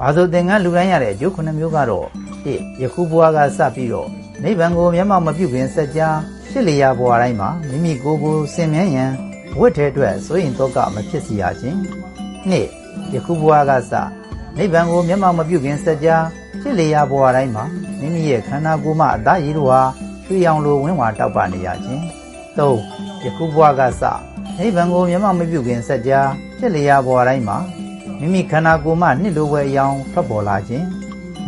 ဘာဆိုသင်္ကန်းလူတိုင်းရတဲ့အကျိုး9မျိုးကတော့1ယခုဘဝကစပြီးတော့နိဗ္ဗာန်ကိုမျက်မှောက်မပြုခင်စัจ जा ဖြစ်လျာဘဝတိုင်းမှာမိမိကိုယ်ကိုစင်မြဲရန်ဝတ်ထဲအတွက်ဆိုရင်တော့ကမဖြစ်စီရခြင်း2ယခုဘဝကစနိဗ္ဗာန်ကိုမျက်မှောက်မပြုခင်စัจ जा ဖြစ်လျာဘဝတိုင်းမှာမိမိရဲ့ခန္ဓာကိုယ်မှအသားရည်တို့ဟာရွှေရောင်လိုဝင်းဝါတောက်ပနေရခြင်း3ယခုဘဝကစနိဗ္ဗာန်ကိုမျက်မှောက်မပြုခင်စัจ जा ဖြစ်လျာဘဝတိုင်းမှာမိမိခန္ဓာကိုယ်မှနှစ်လိုဝဲအယောင်ထွက်ပေါ်လာခြင်း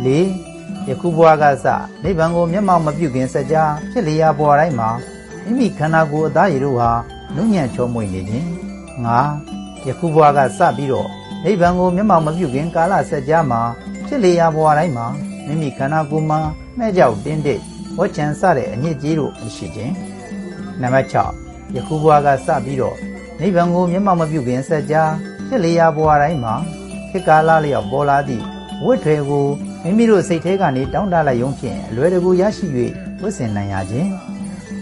4ယခုဘဝကစနိဗ္ဗာန်ကိုမျက်မှောက်မပြုခင်စัจ जा ဖြစ်လျာဘဝတိုင်းမှာမိမိခန္ဓာကိုယ်အသားရည်တို့ဟာနုညံ့ချောမွေ့နေခြင်း5ယခုဘဝကစပြီးတော့နိဗ္ဗာန်ကိုမျက်မှောက်မပြုခင်ကာလစัจ जा မှာဖြစ်လျာဘဝတိုင်းမှာမိမိခန္ဓာကိုယ်မှာမှဲ့ကြောက်တင်းတိတ်ဝှက်ချံစတဲ့အညစ်အကြေးတို့မရှိခြင်းနံပါတ်6ယခုဘဝကစပြီးတော့နိဗ္ဗာန်ကိုမျက်မှောက်မပြုခင်စัจ जा ဖြစ်လျာဘဝတိုင်းမှာခေတ်ကာလလျောက်ပေါ်လာသည့်ဝတ်ထွေကိုမိမိတို့စိတ်ထဲကနေတောင်းတလိုက်ရုံဖြင့်အလွယ်တကူရရှိ၍ဝတ်ဆင်နိုင်ရခြင်း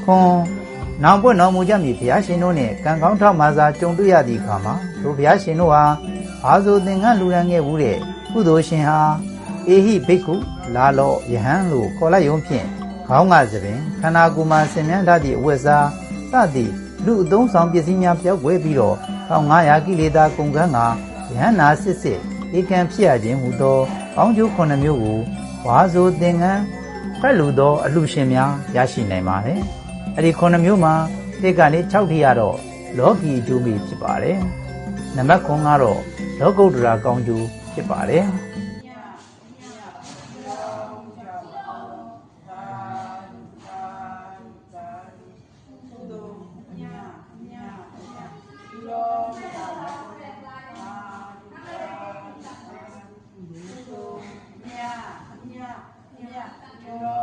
ခွန်နောင်ပွင့်တော်မူကြမည်ဘုရားရှင်တို့နှင့်ကံကောင်းထောက်မှသာကြုံတွေ့ရသည့်အခါမှာတို့ဘုရားရှင်တို့ဟာဘာဆိုသင်္ကန်းလူရန်ခဲ့ဘူးတဲ့ကုသိုလ်ရှင်ဟာအေဟိဘိက္ခုလာလောယဟန်လို့ခေါ်လိုက်ရုံဖြင့်ခေါင်းကသပင်ခန္ဓာကိုယ်မှာဆင်မြန်းထားသည့်အဝတ်စားစသည့်လူအသုံးဆောင်ပစ္စည်းများပျောက်ကွယ်ပြီးတော့1500ကိလေသာကုန်ကန်းကယဟန္နာစစ်စစ်ဧကံဖြစ်ရခြင်းဟူသောကောင်းကျိုး9မျိုးကိုဘာဆိုသင်္ကန်းဖက်လူသောအလှရှင်များရရှိနိုင်ပါတယ်။အဲဒီ9မျိုးမှာတစ်ကနေ6ထိရတော့လောကီအကျိုးမိဖြစ်ပါတယ်။နံပါတ်9ကတော့လောကုတ္တရာကောင်းကျိုးဖြစ်ပါတယ်။ Yeah.